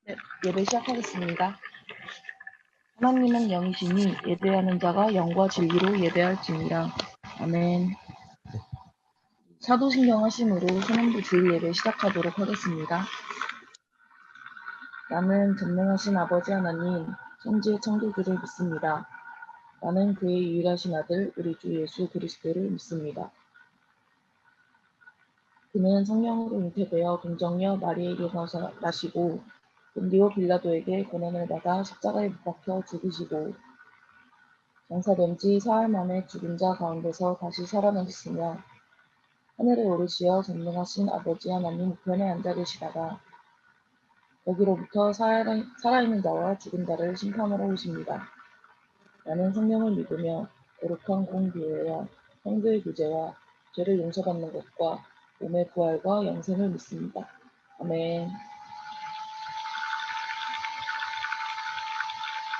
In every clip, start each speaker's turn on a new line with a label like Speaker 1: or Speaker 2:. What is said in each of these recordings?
Speaker 1: 네, 예배 시작하겠습니다. 하나님은 영이시니 예배하는 자가 영과 진리로 예배할지니라. 아멘. 사도신경 하심으로 소년부 주일 예배 시작하도록 하겠습니다. 나는 전능하신 아버지 하나님, 천지의 창조주를 믿습니다. 나는 그의 유일하신 아들 우리 주 예수 그리스도를 믿습니다. 그는 성령으로 잉태되어 동정녀 마리에게 나시고 본디오 빌라도에게 고난을 받아 십자가에 못 박혀 죽으시고 장사된 지 사흘 만에 죽은 자 가운데서 다시 살아나셨으며 하늘에 오르시어 전능하신 아버지 하나님 우편에 앉아 계시다가 거기로부터 살아있는 자와 죽은 자를 심판하러 오십니다. 나는 성령을 믿으며 거룩한 공교회와 성도의 교제와 죄를 용서받는 것과 몸의 부활과 영생을 믿습니다. 아멘.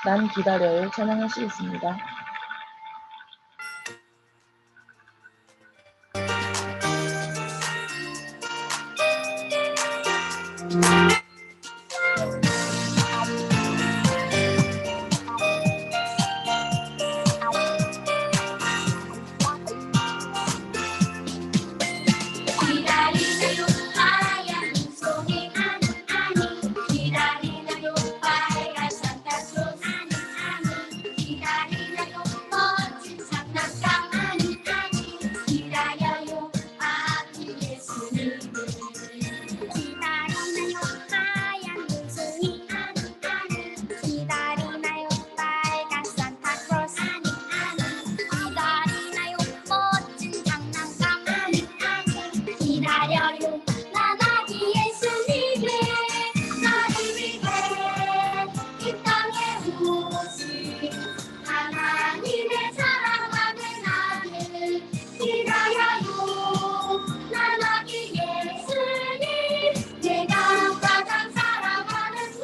Speaker 1: 난 기다려요. 찬양하시겠습니다.
Speaker 2: 기다리나요 하얀 눈송이 아니 기다리나요 빨간 산타클로스 아니 기다리나요 멋진 장난감 아니 기다려요 아기 예수님을 기다리나요 하얀 눈송이 아니 기다리나요 빨간 산타클로스 아니 기다리나요 멋진 장난감 아니 기다려요 난 아기 예수님을 나를 위해 이 땅에 오신 하나님의 사랑하는 아들 기다려요 난 아기 예수님 내가 가장 사랑하는 분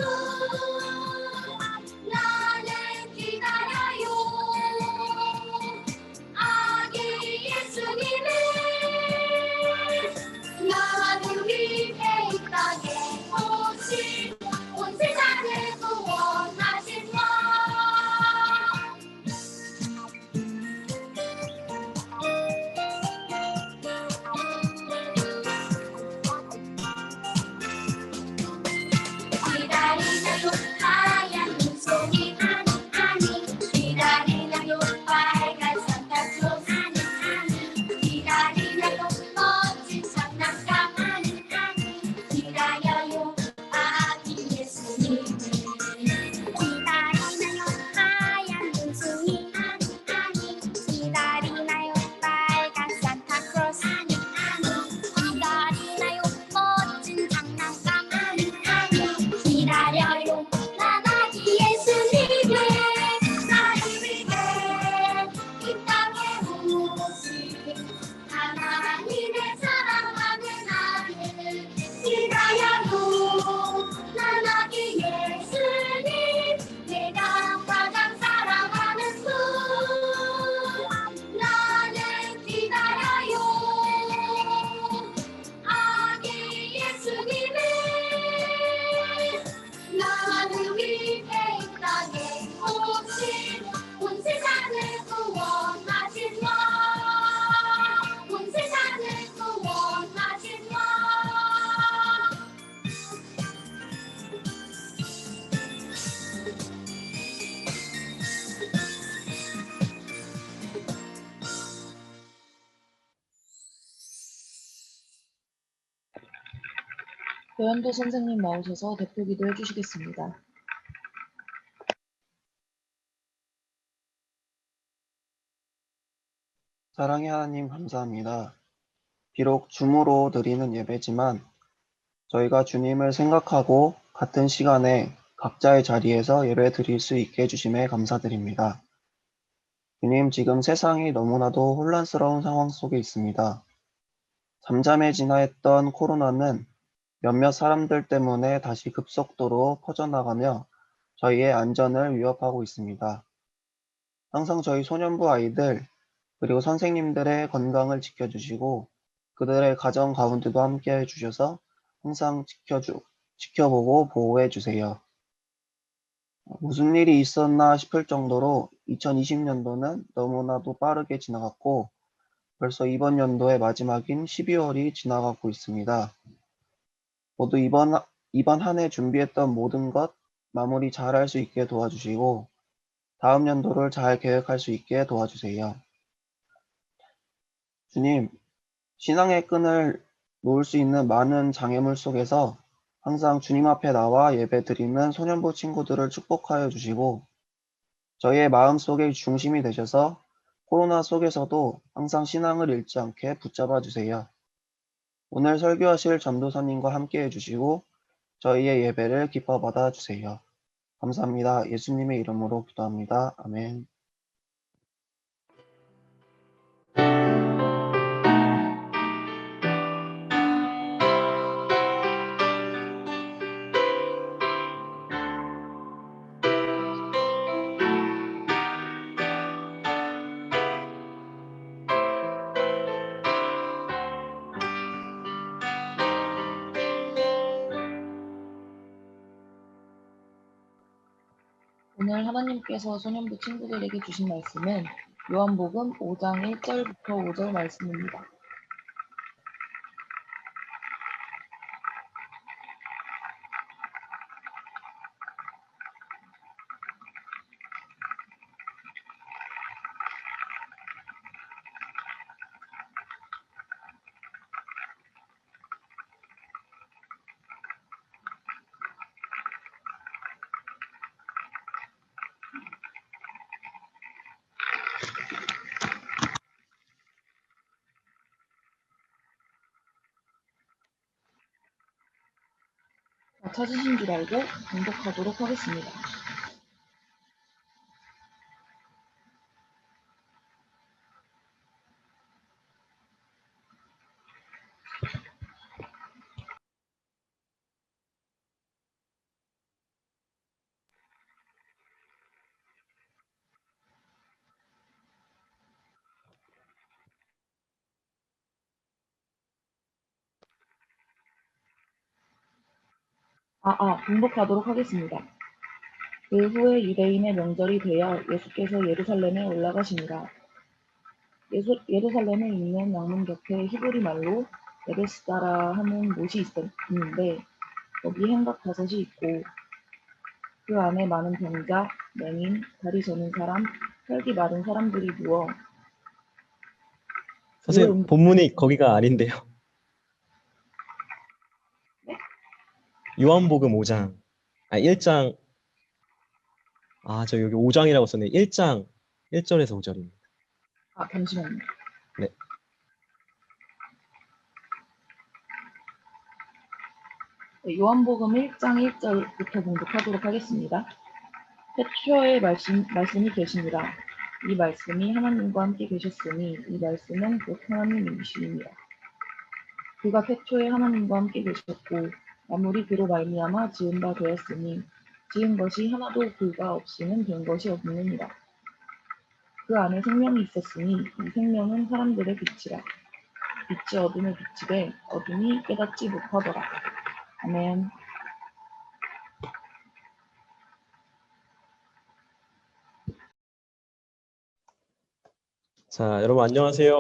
Speaker 2: 나는 기다려요 아기 예수님을 나를 위해 이 땅에 오신 온 세상을 구원하신 왕 기다리나요 하얀 눈송이 아니 기다리나요 빨간 산타클로스 아니 기다리나요 멋진 장난감 아니 기다려요 아기 예수님을 기다리나요 하얀 눈송이 아니 기다리나요 빨간 산타클로스 아니 기다리나요 멋진 장난감 아니 기다려요 난 아기 예수님을 나를 위해 이 땅에 오신 하나님의 사랑하는 아들 기다려요 난 아기 예수님 내가 가장 사랑하는 분 나는 기다려요 아기 예수님을 나를 위해 이 땅에 오신 온 세상을 구원하신 왕 온 세상을 구원하신 왕
Speaker 1: 배현도 선생님 나오셔서 대표 기도 해주시겠습니다.
Speaker 3: 사랑의 하나님 감사합니다. 비록 줌으로 드리는 예배지만 저희가 주님을 생각하고 같은 시간에 각자의 자리에서 예배 드릴 수 있게 해주심에 감사드립니다. 주님, 지금 세상이 너무나도 혼란스러운 상황 속에 있습니다. 잠잠해지나 했던 코로나는 몇몇 사람들 때문에 다시 급속도로 퍼져나가며 저희의 안전을 위협하고 있습니다. 항상 저희 소년부 아이들 그리고 선생님들의 건강을 지켜주시고 그들의 가정 가운데도 함께 해주셔서 항상 지켜보고 보호해 주세요. 무슨 일이 있었나 싶을 정도로 2020년도는 너무나도 빠르게 지나갔고 벌써 이번 연도의 마지막인 12월이 지나가고 있습니다. 모두 이번 한 해 준비했던 모든 것 마무리 잘할 수 있게 도와주시고 다음 연도를 잘 계획할 수 있게 도와주세요. 주님, 신앙의 끈을 놓을 수 있는 많은 장애물 속에서 항상 주님 앞에 나와 예배드리는 소년부 친구들을 축복하여 주시고 저희의 마음속의 중심이 되셔서 코로나 속에서도 항상 신앙을 잃지 않게 붙잡아 주세요. 오늘 설교하실 전도사님과 함께 해주시고 저희의 예배를 기뻐 받아 주세요. 감사합니다. 예수님의 이름으로 기도합니다. 아멘.
Speaker 1: 오늘 하나님께서 소년부 친구들에게 주신 말씀은 요한복음 5장 1절부터 5절 말씀입니다. 다 찾으신 줄 알고 봉독하도록 하겠습니다. 봉독하도록 하겠습니다. 그 후에 유대인의 명절이 되어 예수께서 예루살렘에 올라가시니라. 예루살렘에 있는 양문 곁에 히브리 말로 베데스다라 하는 못이 있는데 거기 행각 5이 있고 그 안에 많은 병자, 맹인, 다리 저는 사람, 혈기 마른 사람들이 누워
Speaker 4: 선생님, 본문이 거기가 아닌데요.
Speaker 1: 네?
Speaker 4: 요한복음 5장, 1장, 저 여기 5장이라고 썼네. 1장 1절에서 5절입니다.
Speaker 1: 잠시만요.
Speaker 4: 네.
Speaker 1: 요한복음 1장 1절부터 봉독하도록 하겠습니다. 태초에 말씀이 계시니라. 이 말씀이 하나님과 함께 계셨으니 이 말씀은 곧 하나님이시니라. 그가 태초에 하나님과 함께 계셨고 만물이 그로 말미암아 지은 바 되었으니 지은 것이 하나도 그가 없이는 된 것이 없느니라. 그 안에 생명이 있었으니 이 생명은 사람들의 빛이라. 빛이 어둠에 비치되 어둠이 깨닫지 못하더라. 아멘.
Speaker 4: 자, 여러분 안녕하세요.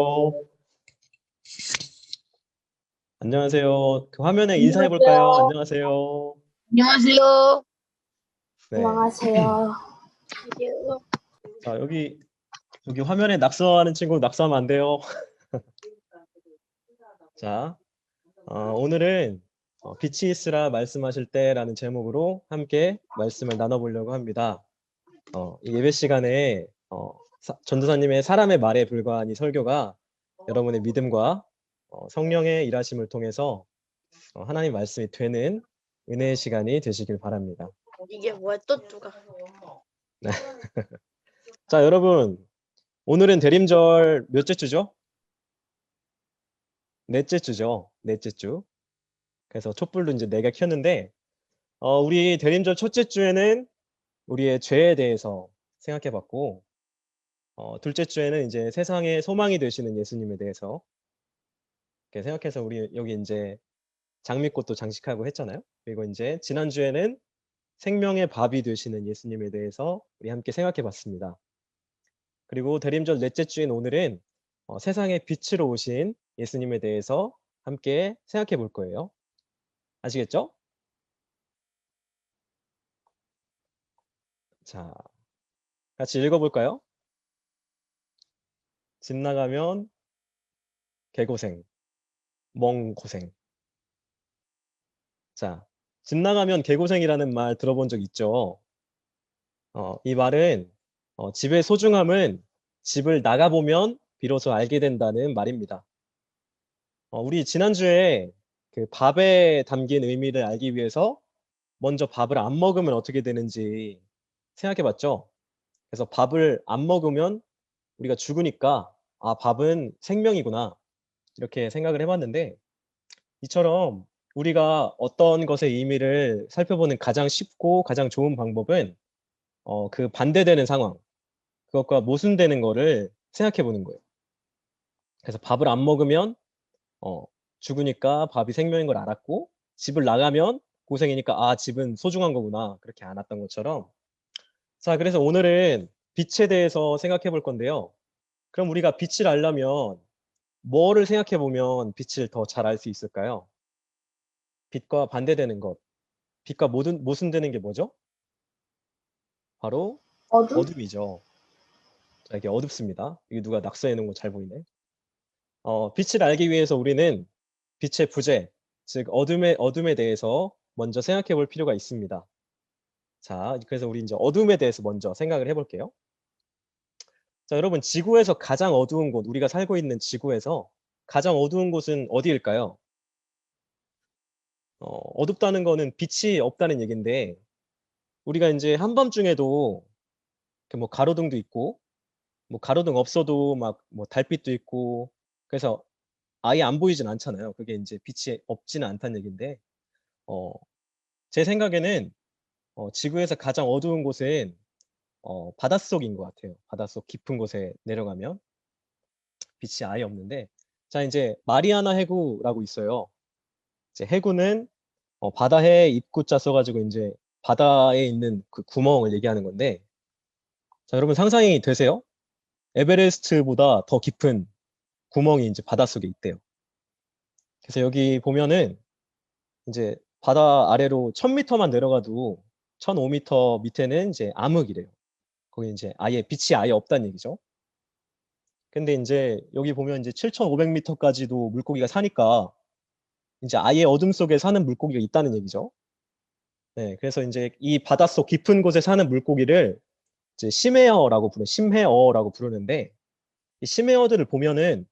Speaker 4: 안녕하세요. 그 화면에 인사해 볼까요? 안녕하세요.
Speaker 2: 안녕하세요.
Speaker 4: 네.
Speaker 2: 안녕하세요.
Speaker 4: 자, 여기 화면에 낙서하는 친구 낙서하면 안 돼요. 자, 오늘은 빛이 있으라 말씀하실 때라는 제목으로 함께 말씀을 나눠보려고 합니다. 이 예배 시간에 전도사님의 사람의 말에 불과한 이 설교가 여러분의 믿음과 성령의 일하심을 통해서 하나님 말씀이 되는 은혜의 시간이 되시길 바랍니다.
Speaker 2: 이게 뭐야 또 누가?
Speaker 4: 자, 여러분 오늘은 대림절 몇째 주죠? 넷째 주죠. 넷째 주. 그래서 촛불도 이제 4개 켰는데 우리 대림절 첫째 주에는 우리의 죄에 대해서 생각해봤고 둘째 주에는 이제 세상의 소망이 되시는 예수님에 대해서 이렇게 생각해서 우리 여기 이제 장미꽃도 장식하고 했잖아요. 그리고 이제 지난주에는 생명의 밥이 되시는 예수님에 대해서 우리 함께 생각해 봤습니다. 그리고 대림절 넷째 주인 오늘은 세상의 빛으로 오신 예수님에 대해서 함께 생각해 볼 거예요. 아시겠죠? 자, 같이 읽어볼까요? 집 나가면 개고생, 멍고생. 자, 집 나가면 개고생이라는 말 들어본 적 있죠? 이 말은 집의 소중함은 집을 나가보면 비로소 알게 된다는 말입니다. 우리 지난주에 그 밥에 담긴 의미를 알기 위해서 먼저 밥을 안 먹으면 어떻게 되는지 생각해 봤죠? 그래서 밥을 안 먹으면 우리가 죽으니까 아, 밥은 생명이구나. 이렇게 생각을 해봤는데 이처럼 우리가 어떤 것의 의미를 살펴보는 가장 쉽고 가장 좋은 방법은 그 반대되는 상황, 그것과 모순되는 거를 생각해 보는 거예요. 그래서 밥을 안 먹으면 어, 죽으니까 밥이 생명인 걸 알았고 집을 나가면 고생이니까 아, 집은 소중한 거구나. 그렇게 알았던 것처럼 자, 그래서 오늘은 빛에 대해서 생각해 볼 건데요. 그럼 우리가 빛을 알려면 뭐를 생각해 보면 빛을 더 잘 알 수 있을까요? 빛과 반대되는 것. 빛과 모순되는 게 뭐죠? 바로
Speaker 2: 어둠?
Speaker 4: 어둠이죠. 자, 이게 어둡습니다. 이게 누가 낙서해 놓은 거 잘 보이네. 빛을 알기 위해서 우리는 빛의 부재, 즉 어둠에 대해서 먼저 생각해 볼 필요가 있습니다. 자, 그래서 우리 이제 어둠에 대해서 먼저 생각을 해 볼게요. 자, 여러분 지구에서 가장 어두운 곳, 우리가 살고 있는 지구에서 가장 어두운 곳은 어디일까요? 어둡다는 거는 빛이 없다는 얘긴데 우리가 이제 한밤중에도 뭐 가로등도 있고 뭐 가로등 없어도 막 뭐 달빛도 있고 그래서 아예 안 보이진 않잖아요. 그게 이제 빛이 없지는 않다는 얘긴데 어, 제 생각에는 지구에서 가장 어두운 곳은 바닷속인 것 같아요. 바닷속 깊은 곳에 내려가면 빛이 아예 없는데 자 이제 마리아나 해구라고 있어요. 이제 해구는 바다해 입구자 써가지고 이제 바다에 있는 그 구멍을 얘기하는 건데 자 여러분 상상이 되세요? 에베레스트보다 더 깊은 구멍이 이제 바닷속에 있대요. 그래서 여기 보면은 이제 바다 아래로 1000m만 내려가도 1500m 밑에는 이제 암흑이래요. 거기 이제 아예 빛이 아예 없다는 얘기죠. 근데 이제 여기 보면 이제 7500m까지도 물고기가 사니까 이제 아예 어둠 속에 사는 물고기가 있다는 얘기죠. 네, 그래서 이제 이 바닷속 깊은 곳에 사는 물고기를 이제 심해어라고 부르는데 이 심해어들을 보면은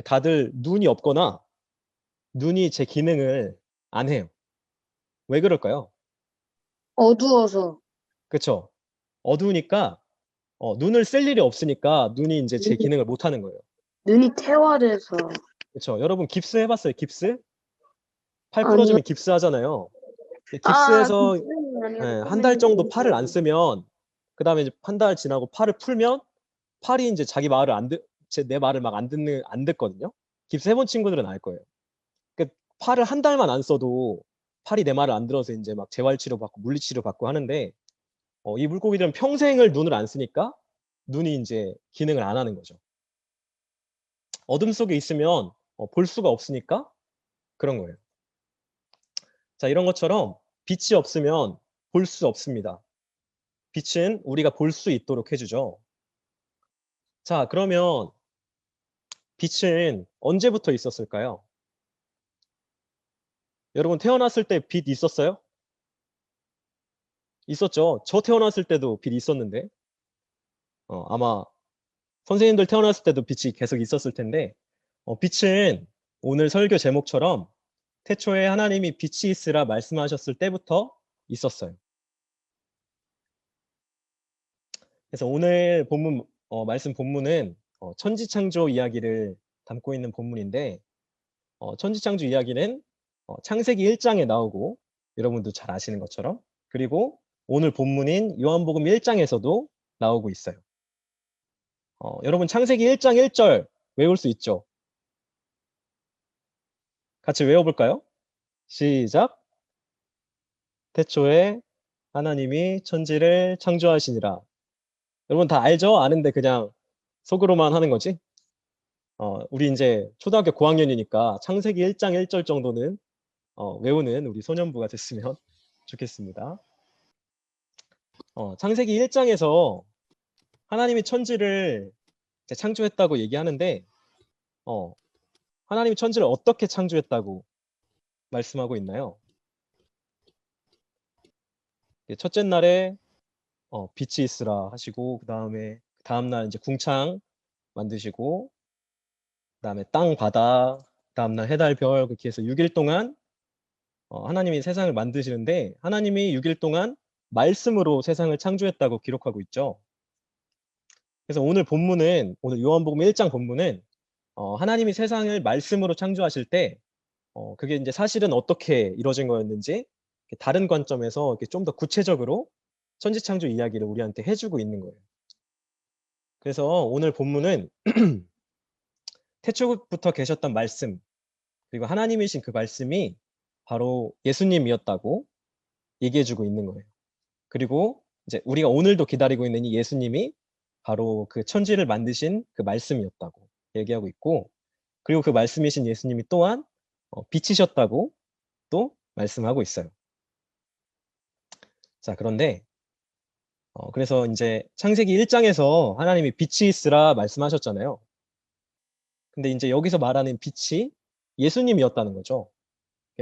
Speaker 4: 다들 눈이 없거나 눈이 제 기능을 안 해요. 왜 그럴까요?
Speaker 2: 어두워서.
Speaker 4: 그쵸? 어두우니까 눈을 쓸 일이 없으니까 눈이 이제 제 기능을 못 하는 거예요.
Speaker 2: 눈이 태화돼서.
Speaker 4: 그쵸? 여러분 깁스 해봤어요? 깁스? 팔
Speaker 2: 아니요.
Speaker 4: 부러지면 깁스 하잖아요. 깁스해서
Speaker 2: 깁스는 아니어도
Speaker 4: 한 달 정도
Speaker 2: 선생님이
Speaker 4: 팔을 안 쓰면 그 다음에 이제 한 달 지나고 팔을 풀면 팔이 이제 자기 말을 내 말을 막 안 듣거든요. 깁스 해본 친구들은 알 거예요. 그 팔을 한 달만 안 써도 팔이 내 말을 안 들어서 이제 막 재활치료 받고 물리치료 받고 하는데 이 물고기들은 평생을 눈을 안 쓰니까 눈이 이제 기능을 안 하는 거죠. 어둠 속에 있으면 볼 수가 없으니까 그런 거예요. 자, 이런 것처럼 빛이 없으면 볼 수 없습니다. 빛은 우리가 볼 수 있도록 해주죠. 자, 그러면 빛은 언제부터 있었을까요? 여러분 태어났을 때 빛 있었어요? 있었죠. 저 태어났을 때도 빛 있었는데 아마 선생님들 태어났을 때도 빛이 계속 있었을 텐데 빛은 오늘 설교 제목처럼 태초에 하나님이 빛이 있으라 말씀하셨을 때부터 있었어요. 그래서 오늘 말씀 본문은 천지창조 이야기를 담고 있는 본문인데 천지창조 이야기는 창세기 1장에 나오고 여러분도 잘 아시는 것처럼 그리고 오늘 본문인 요한복음 1장에서도 나오고 있어요. 여러분 창세기 1장 1절 외울 수 있죠? 같이 외워볼까요? 시작. 태초에 하나님이 천지를 창조하시니라. 여러분 다 알죠? 아는데 그냥 속으로만 하는 거지? 우리 이제 초등학교 고학년이니까 창세기 1장 1절 정도는 외우는 우리 소년부가 됐으면 좋겠습니다. 창세기 1장에서 하나님이 천지를 이제 창조했다고 얘기하는데 하나님이 천지를 어떻게 창조했다고 말씀하고 있나요? 첫째 날에 빛이 있으라 하시고 다음 날 이제 궁창 만드시고 그다음에 땅 바다 다음 날 해달 별 그렇게 해서 6일 동안 하나님이 세상을 만드시는데 하나님이 6일 동안 말씀으로 세상을 창조했다고 기록하고 있죠. 그래서 오늘 요한복음 1장 본문은 하나님이 세상을 말씀으로 창조하실 때 그게 이제 사실은 어떻게 이루어진 거였는지 다른 관점에서 좀 더 구체적으로 천지창조 이야기를 우리한테 해주고 있는 거예요. 그래서 오늘 본문은 태초부터 계셨던 말씀 그리고 하나님이신 그 말씀이 바로 예수님이었다고 얘기해주고 있는 거예요. 그리고 이제 우리가 오늘도 기다리고 있는 이 예수님이 바로 그 천지를 만드신 그 말씀이었다고 얘기하고 있고 그리고 그 말씀이신 예수님이 또한 빛이셨다고 또 말씀하고 있어요. 자, 그런데 그래서 이제 창세기 1장에서 하나님이 빛이 있으라 말씀하셨잖아요. 근데 이제 여기서 말하는 빛이 예수님이었다는 거죠.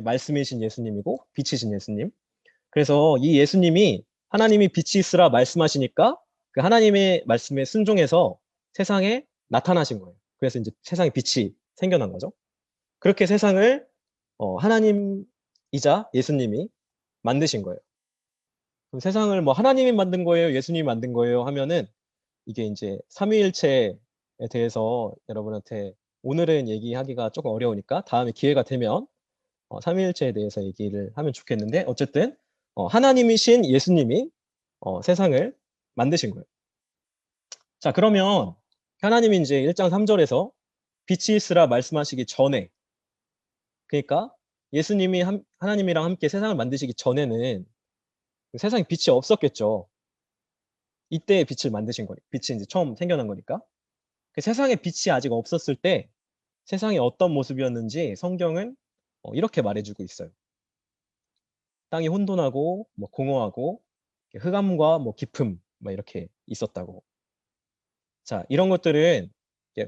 Speaker 4: 말씀이신 예수님이고 빛이신 예수님. 그래서 이 예수님이 하나님이 빛이 있으라 말씀하시니까 그 하나님의 말씀에 순종해서 세상에 나타나신 거예요. 그래서 이제 세상에 빛이 생겨난 거죠. 그렇게 세상을 하나님이자 예수님이 만드신 거예요. 그럼 세상을 뭐 하나님이 만든 거예요, 예수님이 만든 거예요 하면은 이게 이제 삼위일체에 대해서 여러분한테 오늘은 얘기하기가 조금 어려우니까 다음에 기회가 되면 삼위일체에 대해서 얘기를 하면 좋겠는데 어쨌든 하나님이신 예수님이 세상을 만드신 거예요. 자, 그러면 하나님이 이제 1장 3절에서 빛이 있으라 말씀하시기 전에 그러니까 예수님이 하나님이랑 함께 세상을 만드시기 전에는 세상에 빛이 없었겠죠. 이때 빛을 만드신 거예요. 빛이 이제 처음 생겨난 거니까. 그 세상에 빛이 아직 없었을 때 세상이 어떤 모습이었는지 성경은 이렇게 말해주고 있어요. 땅이 혼돈하고 뭐 공허하고 흑암과 뭐 깊음 막 이렇게 있었다고. 자, 이런 것들은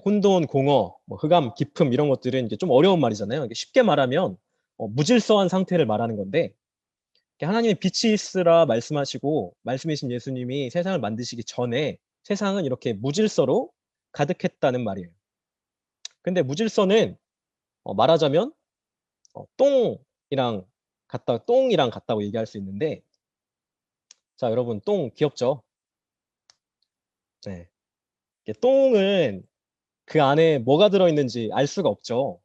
Speaker 4: 혼돈, 공허, 뭐 흑암, 깊음 이런 것들은 이제 좀 어려운 말이잖아요. 쉽게 말하면 무질서한 상태를 말하는 건데 하나님의 빛이 있으라 말씀하시고 말씀이신 예수님이 세상을 만드시기 전에 세상은 이렇게 무질서로 가득했다는 말이에요. 근데 무질서는 말하자면 똥이랑 같다고 얘기할 수 있는데 자, 여러분 똥 귀엽죠? 네. 똥은 그 안에 뭐가 들어있는지 알 수가 없죠.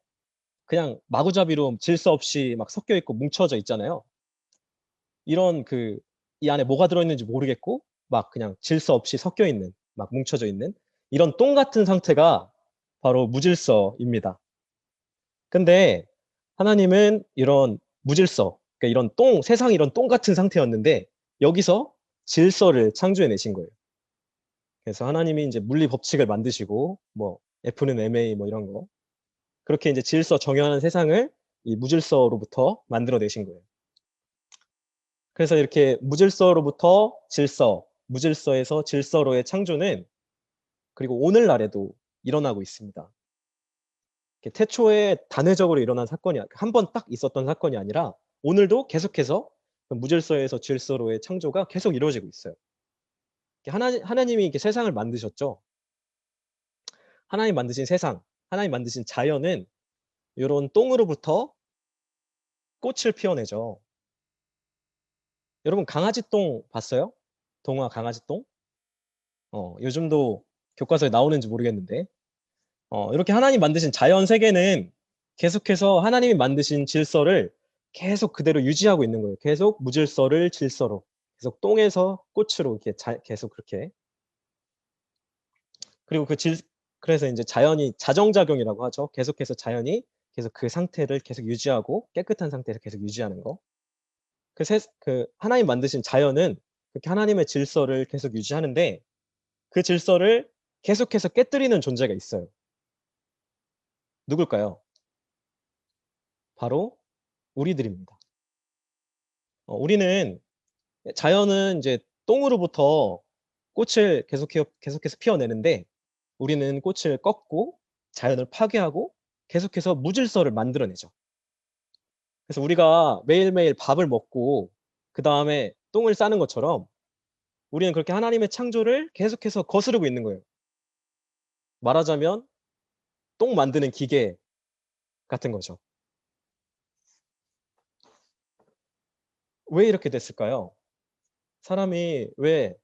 Speaker 4: 그냥 마구잡이로 질서 없이 막 섞여 있고 뭉쳐져 있잖아요. 이런 이 안에 뭐가 들어있는지 모르겠고 막 그냥 질서 없이 섞여 있는 막 뭉쳐져 있는 이런 똥 같은 상태가 바로 무질서입니다. 근데 하나님은 이런 무질서, 그러니까 이런 세상이 이런 똥 같은 상태였는데 여기서 질서를 창조해 내신 거예요. 그래서 하나님이 이제 물리 법칙을 만드시고 뭐 F는 ma 뭐 이런 거 그렇게 이제 질서 정연한 세상을 이 무질서로부터 만들어 내신 거예요. 그래서 이렇게 무질서로부터 질서, 무질서에서 질서로의 창조는 그리고 오늘날에도 일어나고 있습니다. 태초에 단회적으로 일어난 사건이 한 번 딱 있었던 사건이 아니라 오늘도 계속해서 무질서에서 질서로의 창조가 계속 이루어지고 있어요. 하나님이 이렇게 세상을 만드셨죠. 하나님 만드신 세상, 하나님 만드신 자연은 이런 똥으로부터 꽃을 피워내죠. 여러분 강아지 똥 봤어요? 동화 강아지 똥? 요즘도 교과서에 나오는지 모르겠는데 이렇게 하나님 만드신 자연 세계는 계속해서 하나님이 만드신 질서를 계속 그대로 유지하고 있는 거예요. 계속 무질서를 질서로 계속 똥에서 꽃으로 이렇게 계속 그렇게 그리고 그래서 이제 자연이 자정작용이라고 하죠. 계속해서 자연이 계속 그 상태를 계속 유지하고 깨끗한 상태를 계속 유지하는 거. 그 하나님 만드신 자연은 그렇게 하나님의 질서를 계속 유지하는데 그 질서를 계속해서 깨뜨리는 존재가 있어요. 누굴까요? 바로 우리들입니다. 우리는 자연은 이제 똥으로부터 꽃을 계속해서 피워내는데 우리는 꽃을 꺾고 자연을 파괴하고 계속해서 무질서를 만들어내죠. 그래서 우리가 매일매일 밥을 먹고 그 다음에 똥을 싸는 것처럼 우리는 그렇게 하나님의 창조를 계속해서 거스르고 있는 거예요. 말하자면 똥 만드는 기계 같은 거죠. 왜 이렇게 됐을까요? 사람이 왜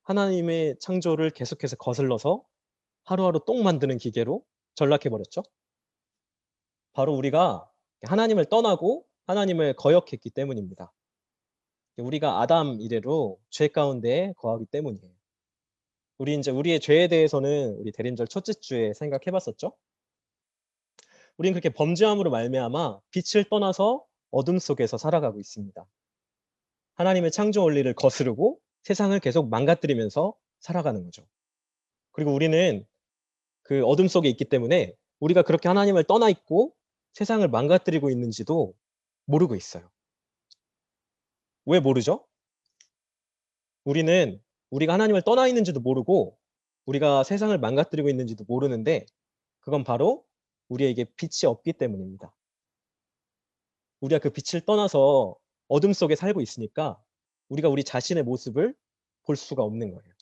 Speaker 4: 하나님의 창조를 계속해서 거슬러서 하루하루 똥 만드는 기계로 전락해버렸죠? 바로 우리가 하나님을 떠나고 하나님을 거역했기 때문입니다. 우리가 아담 이래로 죄 가운데 거하기 때문이에요. 우리 이제 우리의 죄에 대해서는 우리 대림절 첫째 주에 생각해 봤었죠? 우리는 그렇게 범죄함으로 말미암아 빛을 떠나서 어둠 속에서 살아가고 있습니다. 하나님의 창조 원리를 거스르고 세상을 계속 망가뜨리면서 살아가는 거죠. 그리고 우리는 그 어둠 속에 있기 때문에 우리가 그렇게 하나님을 떠나 있고 세상을 망가뜨리고 있는지도 모르고 있어요. 왜 모르죠? 우리는 우리가 하나님을 떠나 있는지도 모르고 우리가 세상을 망가뜨리고 있는지도 모르는데 그건 바로 우리에게 빛이 없기 때문입니다. 우리가 그 빛을 떠나서 어둠 속에 살고 있으니까 우리가 우리 자신의 모습을 볼 수가 없는 거예요.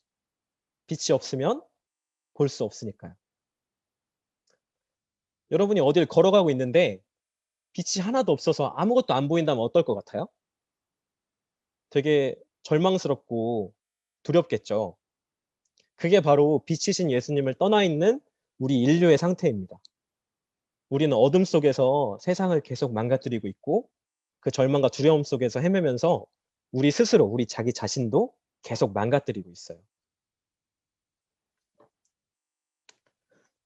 Speaker 4: 빛이 없으면 볼 수 없으니까요. 여러분이 어딜 걸어가고 있는데 빛이 하나도 없어서 아무것도 안 보인다면 어떨 것 같아요? 되게 절망스럽고 두렵겠죠. 그게 바로 빛이신 예수님을 떠나 있는 우리 인류의 상태입니다. 우리는 어둠 속에서 세상을 계속 망가뜨리고 있고 그 절망과 두려움 속에서 헤매면서 우리 스스로, 우리 자기 자신도 계속 망가뜨리고 있어요.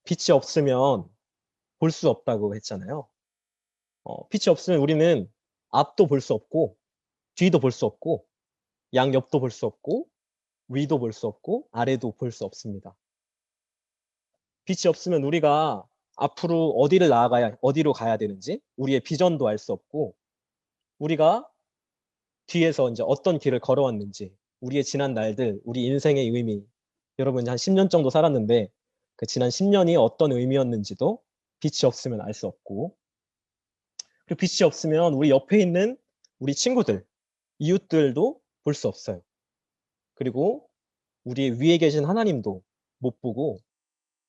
Speaker 4: 빛이 없으면 볼 수 없다고 했잖아요. 빛이 없으면 우리는 앞도 볼 수 없고 뒤도 볼 수 없고 양옆도 볼 수 없고 위도 볼 수 없고 아래도 볼 수 없습니다. 빛이 없으면 우리가 앞으로 어디로 가야 되는지 우리의 비전도 알 수 없고 우리가 뒤에서 이제 어떤 길을 걸어왔는지 우리의 지난 날들, 우리 인생의 의미 여러분이 한 10년 정도 살았는데 그 지난 10년이 어떤 의미였는지도 빛이 없으면 알 수 없고 그리고 빛이 없으면 우리 옆에 있는 우리 친구들, 이웃들도 볼 수 없어요. 그리고 우리 위에 계신 하나님도 못 보고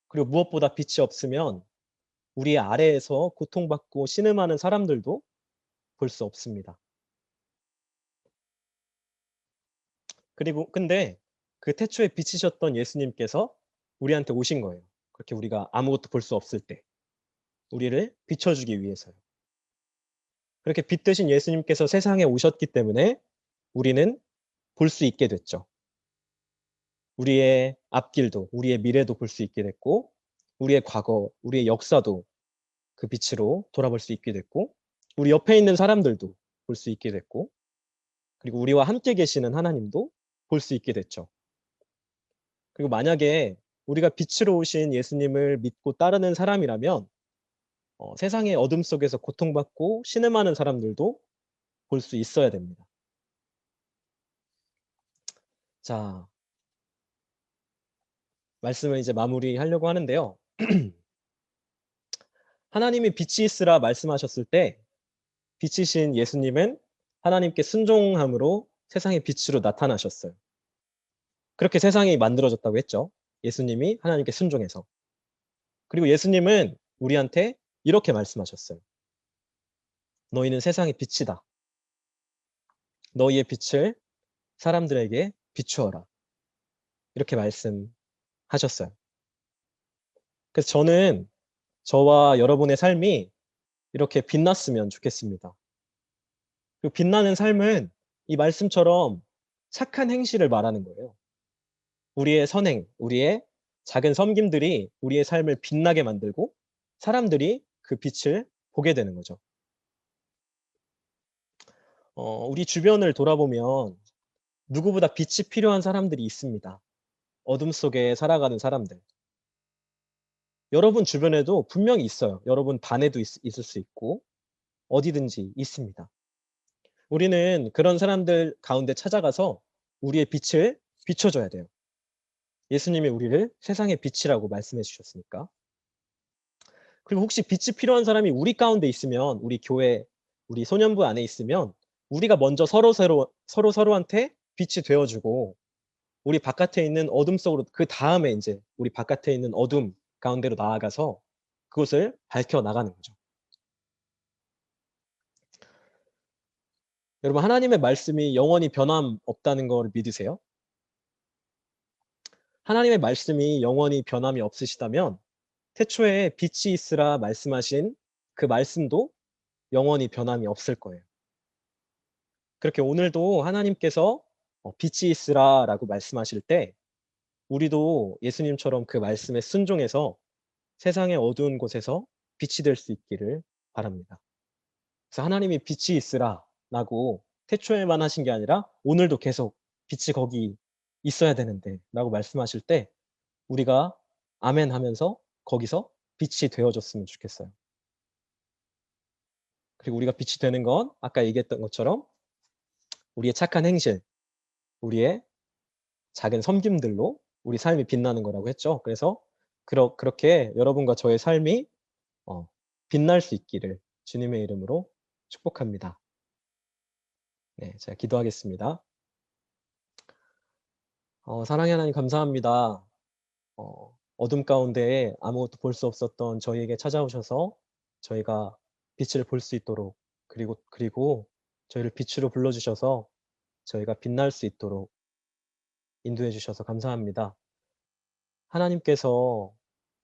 Speaker 4: 그리고 무엇보다 빛이 없으면 우리 아래에서 고통받고 신음하는 사람들도 볼 수 없습니다. 그리고 근데 그 태초에 빛이셨던 예수님께서 우리한테 오신 거예요. 그렇게 우리가 아무것도 볼 수 없을 때 우리를 비춰주기 위해서요. 그렇게 빛 되신 예수님께서 세상에 오셨기 때문에 우리는 볼 수 있게 됐죠. 우리의 앞길도 우리의 미래도 볼 수 있게 됐고 우리의 과거, 우리의 역사도 그 빛으로 돌아볼 수 있게 됐고 우리 옆에 있는 사람들도 볼 수 있게 됐고 그리고 우리와 함께 계시는 하나님도 볼 수 있게 됐죠. 그리고 만약에 우리가 빛으로 오신 예수님을 믿고 따르는 사람이라면 세상의 어둠 속에서 고통받고 신음하는 사람들도 볼 수 있어야 됩니다. 자, 말씀을 이제 마무리하려고 하는데요. 하나님이 빛이 있으라 말씀하셨을 때 빛이신 예수님은 하나님께 순종함으로 세상의 빛으로 나타나셨어요. 그렇게 세상이 만들어졌다고 했죠. 예수님이 하나님께 순종해서. 그리고 예수님은 우리한테 이렇게 말씀하셨어요. 너희는 세상의 빛이다. 너희의 빛을 사람들에게 비추어라. 이렇게 말씀하셨어요. 그래서 저는 저와 여러분의 삶이 이렇게 빛났으면 좋겠습니다. 그 빛나는 삶은 이 말씀처럼 착한 행실을 말하는 거예요. 우리의 선행, 우리의 작은 섬김들이 우리의 삶을 빛나게 만들고 사람들이 그 빛을 보게 되는 거죠. 우리 주변을 돌아보면 누구보다 빛이 필요한 사람들이 있습니다. 어둠 속에 살아가는 사람들. 여러분 주변에도 분명히 있어요. 여러분 반에도 있을 수 있고 어디든지 있습니다. 우리는 그런 사람들 가운데 찾아가서 우리의 빛을 비춰줘야 돼요. 예수님이 우리를 세상의 빛이라고 말씀해 주셨으니까. 그리고 혹시 빛이 필요한 사람이 우리 가운데 있으면, 우리 교회, 우리 소년부 안에 있으면 우리가 먼저 서로한테 빛이 되어주고 우리 바깥에 있는 어둠 속으로, 그 다음에 이제 우리 바깥에 있는 어둠 가운데로 나아가서 그것을 밝혀 나가는 거죠. 여러분, 하나님의 말씀이 영원히 변함없다는 걸 믿으세요? 하나님의 말씀이 영원히 변함이 없으시다면 태초에 빛이 있으라 말씀하신 그 말씀도 영원히 변함이 없을 거예요. 그렇게 오늘도 하나님께서 빛이 있으라라고 말씀하실 때 우리도 예수님처럼 그 말씀에 순종해서 세상의 어두운 곳에서 빛이 될 수 있기를 바랍니다. 그래서 하나님이 빛이 있으라라고 태초에만 하신 게 아니라 오늘도 계속 빛이 거기 있어야 되는데 라고 말씀하실 때 우리가 아멘 하면서 거기서 빛이 되어줬으면 좋겠어요. 그리고 우리가 빛이 되는 건 아까 얘기했던 것처럼 우리의 착한 행실, 우리의 작은 섬김들로 우리 삶이 빛나는 거라고 했죠. 그래서 그렇게 여러분과 저의 삶이 빛날 수 있기를 주님의 이름으로 축복합니다. 네, 제가 기도하겠습니다. 사랑의 하나님 감사합니다. 어둠 가운데 아무것도 볼 수 없었던 저희에게 찾아오셔서 저희가 빛을 볼 수 있도록 그리고 저희를 빛으로 불러주셔서 저희가 빛날 수 있도록 인도해 주셔서 감사합니다.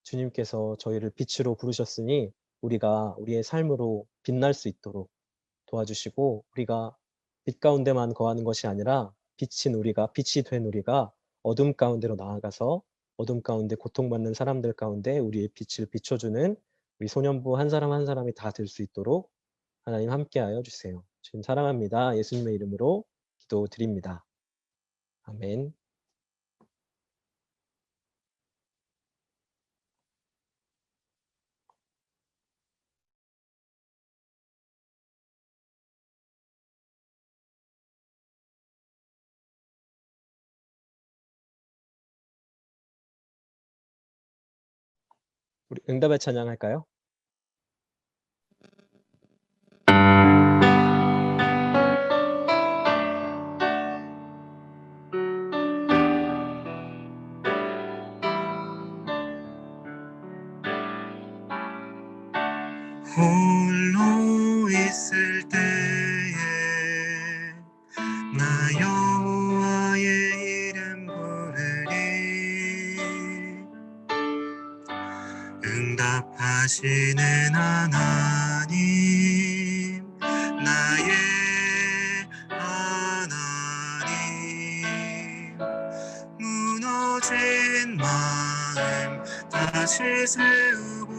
Speaker 4: 주님께서 저희를 빛으로 부르셨으니 우리가 우리의 삶으로 빛날 수 있도록 도와주시고 우리가 빛 가운데만 거하는 것이 아니라 빛이 된 우리가 어둠 가운데로 나아가서 어둠 가운데 고통받는 사람들 가운데 우리의 빛을 비춰주는 우리 소년부 한 사람 한 사람이 다 될 수 있도록 하나님 함께하여 주세요. 주님 사랑합니다. 예수님의 이름으로 기도드립니다. 아멘. 우리 응답의 찬양 할까요?
Speaker 5: 홀로 있을 때에 나 여호와의 이름 부르리 응답하시는 하나님 나의 하나님 무너진 마음 다시 세우고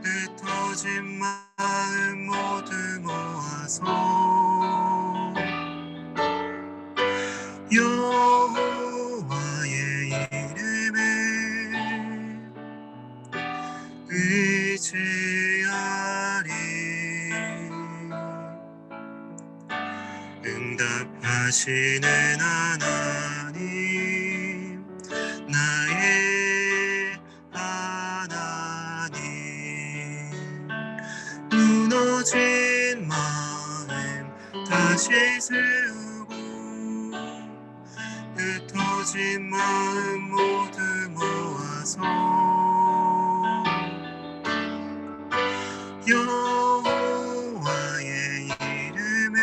Speaker 5: 흩어진 마음 모두 모아서 여호와의 이름에 의지하리 응답하시는 하나님 나의 하나님 무너진 마음 다시 세우고 흩어진 마음 모두 모아서 여호와의 이름에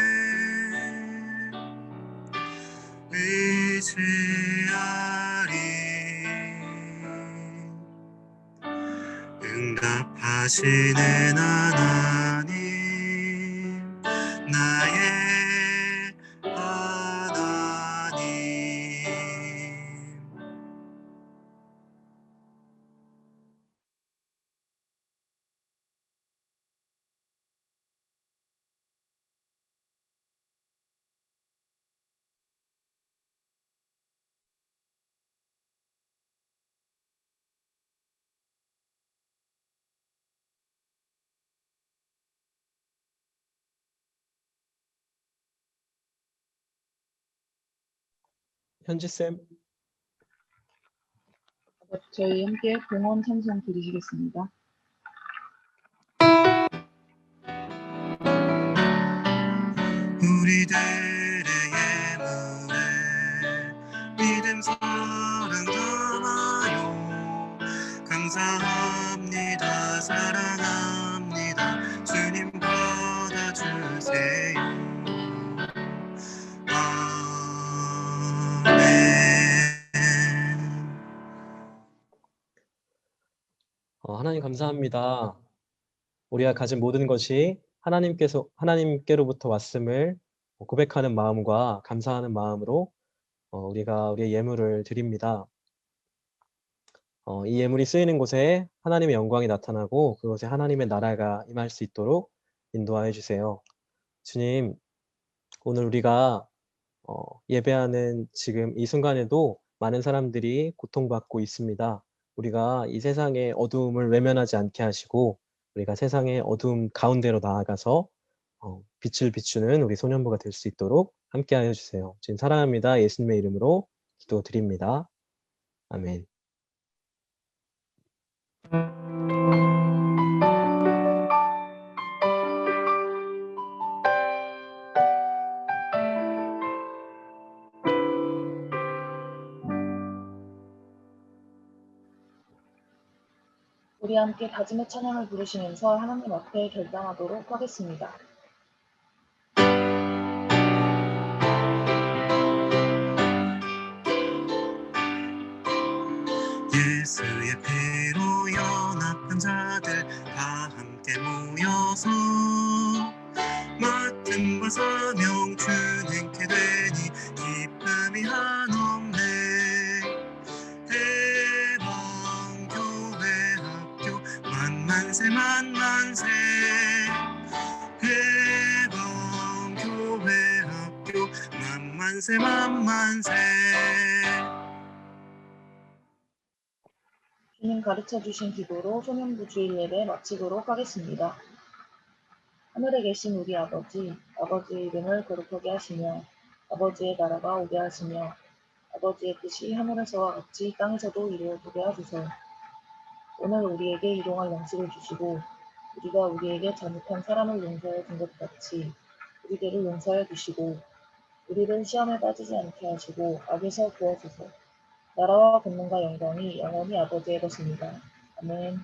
Speaker 5: 의지하리 응답하시는 하나님 나의 하나님
Speaker 4: 현지쌤.
Speaker 1: 네, 저희 함께 봉헌 찬송 드리시겠습니다.
Speaker 5: 우리들의 예물에 믿음 사랑 담아요. 감사합니다. 사랑합니다. 주님 받아주세요. 아멘.
Speaker 4: 하나님 감사합니다. 우리가 가진 모든 것이 하나님께로부터 왔음을 고백하는 마음과 감사하는 마음으로 우리가 우리의 예물을 드립니다. 이 예물이 쓰이는 곳에 하나님의 영광이 나타나고 그곳에 하나님의 나라가 임할 수 있도록 인도하여 주세요. 주님, 오늘 우리가 예배하는 지금 이 순간에도 많은 사람들이 고통받고 있습니다. 우리가 이 세상의 어두움을 외면하지 않게 하시고 우리가 세상의 어두움 가운데로 나아가서 빛을 비추는 우리 소년부가 될 수 있도록 함께하여 주세요. 지금 사랑합니다. 예수님의 이름으로 기도드립니다. 아멘.
Speaker 1: 우리 함께 다짐의 찬양을 부르시면서 하나님 앞에 결단하도록 하겠습니다.
Speaker 5: 예수의 피로 연합한 자들 다 함께 모여서 맡은 바 사명 준행케 되니 기쁨이 한없네. 해방교회 학교 만만세 만만세. 해방교회 학교 만만세 만만세.
Speaker 1: 주님 가르쳐 주신 기도로 소년부 주일 예배 마치도록 하겠습니다. 하늘에 계신 우리 아버지, 아버지의 이름을 거룩하게 하시며 아버지의 나라가 오게 하시며 아버지의 뜻이 하늘에서와 같이 땅에서도 이루어지게 하소서. 오늘 우리에게 일용할 양식을 주시고 우리가 우리에게 잘못한 사람을 용서해 준 것 같이 우리들을 용서해 주시고 우리를 시험에 빠지지 않게 하시고 악에서 구하소서. 나라와 권능과 영광이 영원히 아버지의 것입니다. 아멘.